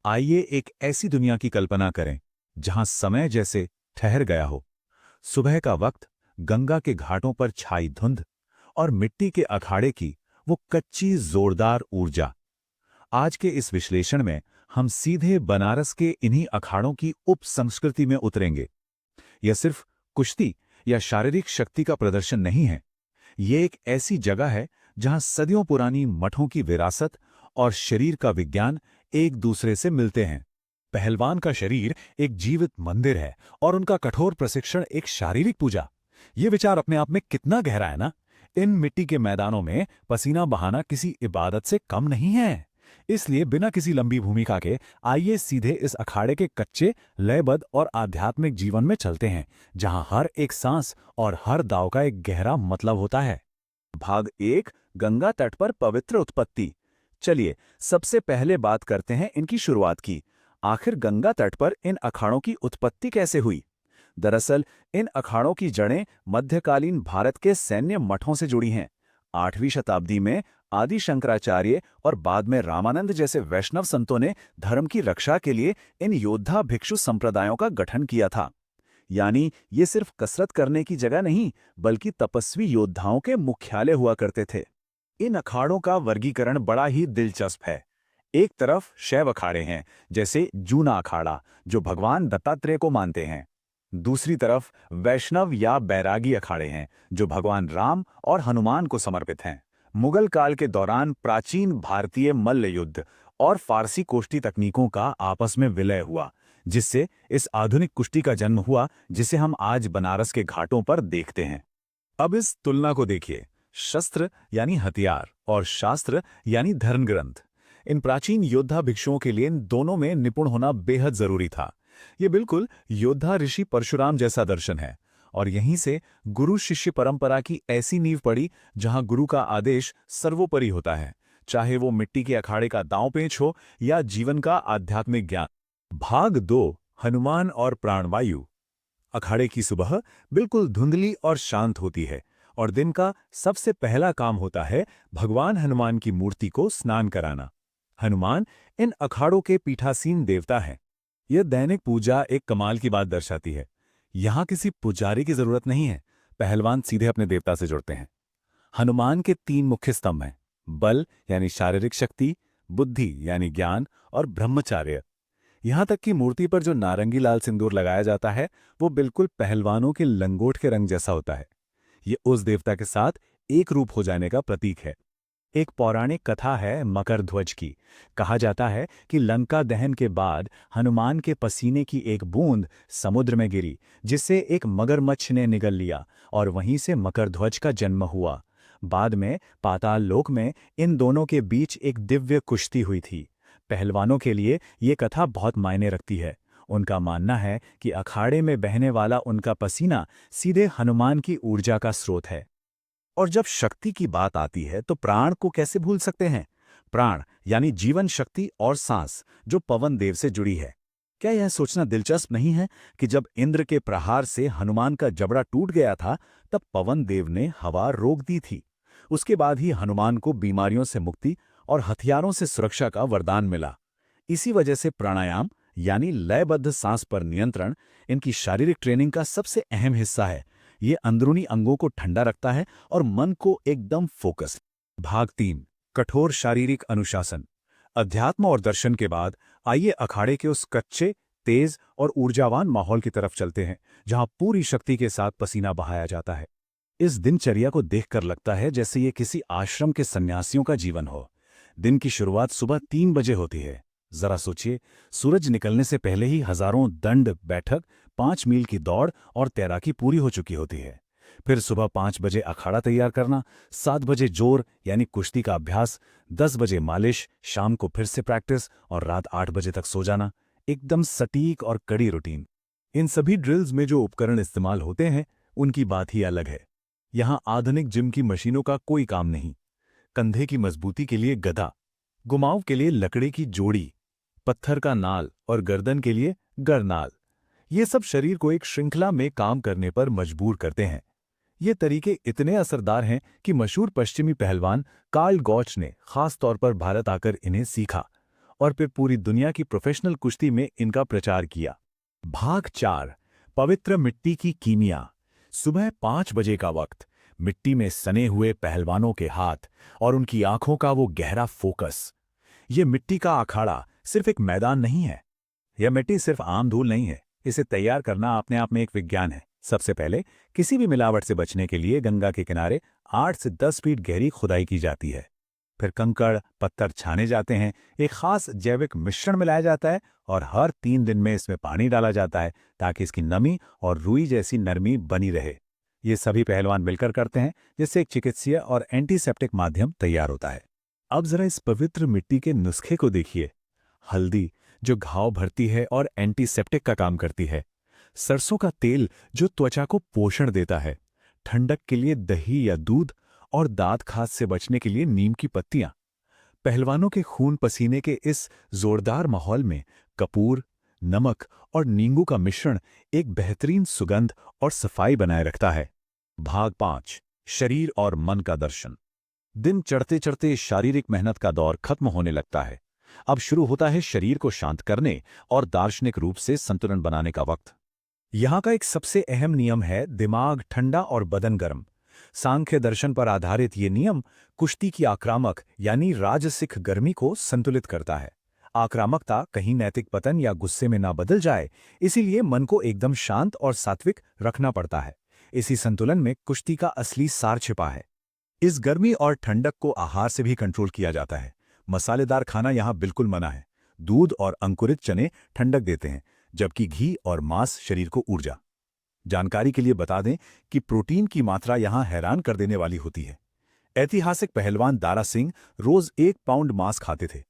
आइए एक ऐसी दुनिया की कल्पना करें जहां समय जैसे ठहर गया हो। सुबह का वक्त, गंगा के घाटों पर छाई धुंध और मिट्टी के अखाड़े की वो कच्ची जोरदार ऊर्जा। आज के इस विश्लेषण में हम सीधे बनारस के इन्हीं अखाड़ों की उप संस्कृति में उतरेंगे। यह सिर्फ कुश्ती या शारीरिक शक्ति का प्रदर्शन नहीं है। ये एक ऐसी जगह है जहां सदियों पुरानी मठों की विरासत और शरीर का विज्ञान एक दूसरे से मिलते हैं। पहलवान का शरीर एक जीवित मंदिर है और उनका कठोर प्रशिक्षण एक शारीरिक पूजा। ये विचार अपने आप में कितना गहरा है ना। इन मिट्टी के मैदानों में पसीना बहाना किसी इबादत से कम नहीं है। इसलिए बिना किसी लंबी भूमिका के आइए सीधे इस अखाड़े के कच्चे, लयबद्ध और आध्यात्मिक जीवन में चलते हैं, जहां हर एक सांस और हर दाव का एक गहरा मतलब होता है। भाग एक, गंगा तट पर पवित्र उत्पत्ति। चलिए सबसे पहले बात करते हैं इनकी शुरुआत की। आखिर गंगा तट पर इन अखाड़ों की उत्पत्ति कैसे हुई? दरअसल इन अखाड़ों की जड़ें मध्यकालीन भारत के सैन्य मठों से जुड़ी हैं। 8वीं शताब्दी में आदि शंकराचार्य और बाद में रामानंद जैसे वैष्णव संतों ने धर्म की रक्षा के लिए इन योद्धा भिक्षु संप्रदायों का गठन किया था। यानी ये सिर्फ कसरत करने की जगह नहीं, बल्कि तपस्वी योद्धाओं के मुख्यालय हुआ करते थे। इन अखाड़ों का वर्गीकरण बड़ा ही दिलचस्प है। एक तरफ शैव अखाड़े हैं, जैसे जूना अखाड़ा, जो भगवान दत्तात्रेय को मानते हैं। दूसरी तरफ वैष्णव या बैरागी अखाड़े हैं, जो भगवान राम और हनुमान को समर्पित हैं। मुगल काल के दौरान प्राचीन भारतीय मल्ल युद्ध और फारसी कुश्ती तकनीकों का आपस में विलय हुआ, जिससे इस आधुनिक कुश्ती का जन्म हुआ, जिसे हम आज बनारस के घाटों पर देखते हैं। अब इस तुलना को देखिए। शस्त्र यानी हथियार और शास्त्र यानी धर्म ग्रंथ। इन प्राचीन योद्धा भिक्षुओं के लिए इन दोनों में निपुण होना बेहद जरूरी था। ये बिल्कुल योद्धा ऋषि परशुराम जैसा दर्शन है। और यहीं से गुरु शिष्य परंपरा की ऐसी नींव पड़ी, जहां गुरु का आदेश सर्वोपरि होता है, चाहे वो मिट्टी के अखाड़े का दांव पेच हो या जीवन का आध्यात्मिक ज्ञान। भाग 2, हनुमान और प्राणवायु। अखाड़े की सुबह बिल्कुल धुंधली और शांत होती है और दिन का सबसे पहला काम होता है भगवान हनुमान की मूर्ति को स्नान कराना। हनुमान इन अखाड़ों के पीठासीन देवता हैं। यह दैनिक पूजा एक कमाल की बात दर्शाती है। यहां किसी पुजारी की जरूरत नहीं है, पहलवान सीधे अपने देवता से जुड़ते हैं। हनुमान के 3 मुख्य स्तंभ हैं: बल यानी शारीरिक शक्ति, बुद्धि यानी ज्ञान और ब्रह्मचार्य। यहां तक कि मूर्ति पर जो नारंगी लाल सिंदूर लगाया जाता है, वो बिल्कुल पहलवानों के लंगोट के रंग जैसा होता है। ये उस देवता के साथ एक रूप हो जाने का प्रतीक है। एक पौराणिक कथा है मकर ध्वज की। कहा जाता है कि लंका दहन के बाद हनुमान के पसीने की एक बूंद समुद्र में गिरी, जिससे एक मगरमच्छ ने निगल लिया और वहीं से मकर ध्वज का जन्म हुआ। बाद में पाताल लोक में इन दोनों के बीच एक दिव्य कुश्ती हुई थी। पहलवानों के लिए ये कथा बहुत मायने रखती है। उनका मानना है कि अखाड़े में बहने वाला उनका पसीना सीधे हनुमान की ऊर्जा का स्रोत है। और जब शक्ति की बात आती है तो प्राण को कैसे भूल सकते हैं? प्राण यानी जीवन शक्ति और सांस, जो पवन देव से जुड़ी है। क्या यह सोचना दिलचस्प नहीं है कि जब इंद्र के प्रहार से हनुमान का जबड़ा टूट गया था, तब पवन देव ने हवा रोक दी थी। उसके बाद ही हनुमान को बीमारियों से मुक्ति और हथियारों से सुरक्षा का वरदान मिला। इसी वजह से प्राणायाम यानी लयबद्ध सांस पर नियंत्रण इनकी शारीरिक ट्रेनिंग का सबसे अहम हिस्सा है। ये अंदरूनी अंगों को ठंडा रखता है और मन को एकदम फोकस। भाग 3, कठोर शारीरिक अनुशासन। अध्यात्म और दर्शन के बाद आइए अखाड़े के उस कच्चे, तेज और ऊर्जावान माहौल की तरफ चलते हैं, जहां पूरी शक्ति के साथ पसीना बहाया जाता है। इस दिनचर्या को देखकर लगता है जैसे ये किसी आश्रम के सन्यासियों का जीवन हो। दिन की शुरुआत सुबह 3 बजे होती है। जरा सोचिए, सूरज निकलने से पहले ही हजारों दंड बैठक, 5 मील की दौड़ और तैराकी पूरी हो चुकी होती है। फिर सुबह 5 बजे अखाड़ा तैयार करना, 7 बजे जोर यानी कुश्ती का अभ्यास, 10 बजे मालिश, शाम को फिर से प्रैक्टिस और रात 8 बजे तक सो जाना। एकदम सटीक और कड़ी रूटीन। इन सभी ड्रिल्स में जो उपकरण इस्तेमाल होते हैं, उनकी बात ही अलग है। यहाँ आधुनिक जिम की मशीनों का कोई काम नहीं। कंधे की मजबूती के लिए गदा, घुमाव के लिए लकड़ी की जोड़ी, पत्थर का नाल और गर्दन के लिए गरनाल। ये सब शरीर को एक श्रृंखला में काम करने पर मजबूर करते हैं। ये तरीके इतने असरदार हैं कि मशहूर पश्चिमी पहलवान कार्ल गॉच ने खास तौर पर भारत आकर इन्हें सीखा और फिर पूरी दुनिया की प्रोफेशनल कुश्ती में इनका प्रचार किया। भाग 4, पवित्र मिट्टी की कीमिया। सुबह 5 बजे का वक्त, मिट्टी में सने हुए पहलवानों के हाथ और उनकी आंखों का वो गहरा फोकस। ये मिट्टी का अखाड़ा सिर्फ एक मैदान नहीं है। यह मिट्टी सिर्फ आम धूल नहीं है, इसे तैयार करना अपने आप में एक विज्ञान है। सबसे पहले किसी भी मिलावट से बचने के लिए गंगा के किनारे 8 से 10 फीट गहरी खुदाई की जाती है। फिर कंकड़ पत्थर छाने जाते हैं, एक खास जैविक मिश्रण मिलाया जाता है और हर 3 दिन में इसमें पानी डाला जाता है ताकि इसकी नमी और रुई जैसी नरमी बनी रहे। ये सभी पहलवान मिलकर करते हैं, जिससे एक चिकित्सीय और एंटीसेप्टिक माध्यम तैयार होता है। अब जरा इस पवित्र मिट्टी के नुस्खे को देखिए। हल्दी, जो घाव भरती है और एंटीसेप्टिक का काम करती है। सरसों का तेल, जो त्वचा को पोषण देता है। ठंडक के लिए दही या दूध, और दांत खाज से बचने के लिए नीम की पत्तियां। पहलवानों के खून पसीने के इस जोरदार माहौल में कपूर, नमक और नींबू का मिश्रण एक बेहतरीन सुगंध और सफाई बनाए रखता है। भाग 5, शरीर और मन का दर्शन। दिन चढ़ते चढ़ते शारीरिक मेहनत का दौर खत्म होने लगता है। अब शुरू होता है शरीर को शांत करने और दार्शनिक रूप से संतुलन बनाने का वक्त। यहाँ का एक सबसे अहम नियम है दिमाग ठंडा और बदन गर्म। सांख्य दर्शन पर आधारित ये नियम कुश्ती की आक्रामक यानी राजसिक गर्मी को संतुलित करता है। आक्रामकता कहीं नैतिक पतन या गुस्से में ना बदल जाए, इसीलिए मन को एकदम शांत और सात्विक रखना पड़ता है। इसी संतुलन में कुश्ती का असली सार छिपा है। इस गर्मी और ठंडक को आहार से भी कंट्रोल किया जाता है। मसालेदार खाना यहाँ बिल्कुल मना है। दूध और अंकुरित चने ठंडक देते हैं, जबकि घी और मांस शरीर को ऊर्जा। जानकारी के लिए बता दें कि प्रोटीन की मात्रा यहाँ हैरान कर देने वाली होती है। ऐतिहासिक पहलवान दारा सिंह रोज 1 पाउंड मांस खाते थे।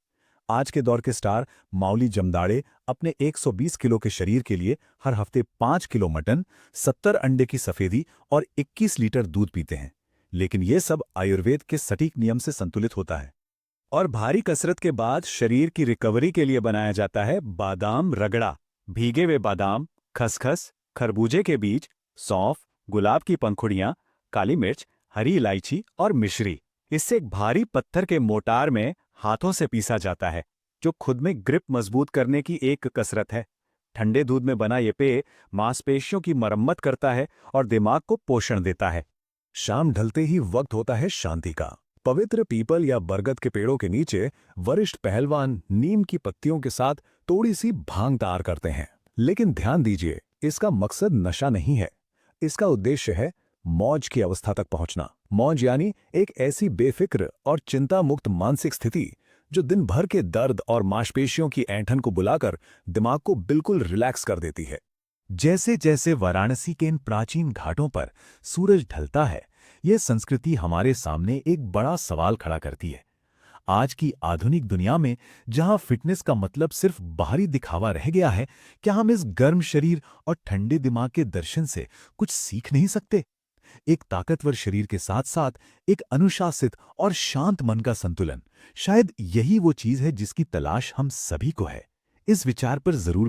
आज के दौर के स्टार माउली जमदाड़े अपने 120 किलो के शरीर के लिए हर हफ्ते 5 किलो मटन, 70 अंडे की सफेदी और 21 लीटर दूध पीते हैं। लेकिन ये सब आयुर्वेद के सटीक नियम से संतुलित होता है। और भारी कसरत के बाद शरीर की रिकवरी के लिए बनाया जाता है बादाम रगड़ा। भीगे हुए बादाम, खसखस, खरबूजे के बीज, सौंफ, गुलाब की पंखुड़ियां, काली मिर्च, हरी इलायची और मिश्री। इससे एक भारी पत्थर के मोटार में हाथों से पीसा जाता है, जो खुद में ग्रिप मजबूत करने की एक कसरत है। ठंडे दूध में बना ये पेय मांसपेशियों की मरम्मत करता है और दिमाग को पोषण देता है। शाम ढलते ही वक्त होता है शांति का। पवित्र पीपल या बरगद के पेड़ों के नीचे वरिष्ठ पहलवान नीम की पत्तियों के साथ थोड़ी सी भांग तैयार करते हैं। लेकिन ध्यान दीजिए, इसका मकसद नशा नहीं है। इसका उद्देश्य है मौज की अवस्था तक पहुंचना। मौज यानी एक ऐसी बेफिक्र और चिंता मुक्त मानसिक स्थिति जो दिन भर के दर्द और मांसपेशियों की ऐंठन को बुलाकर दिमाग को बिल्कुल रिलैक्स कर देती है। जैसे जैसे वाराणसी के इन प्राचीन घाटों पर सूरज ढलता है, यह संस्कृति हमारे सामने एक बड़ा सवाल खड़ा करती है। आज की आधुनिक दुनिया में जहां फिटनेस का मतलब सिर्फ बाहरी दिखावा रह गया है, क्या हम इस गर्म शरीर और ठंडे दिमाग के दर्शन से कुछ सीख नहीं सकते? एक ताकतवर शरीर के साथ साथ एक अनुशासित और शांत मन का संतुलन, शायद यही वो चीज है जिसकी तलाश हम सभी को है। इस विचार पर जरूर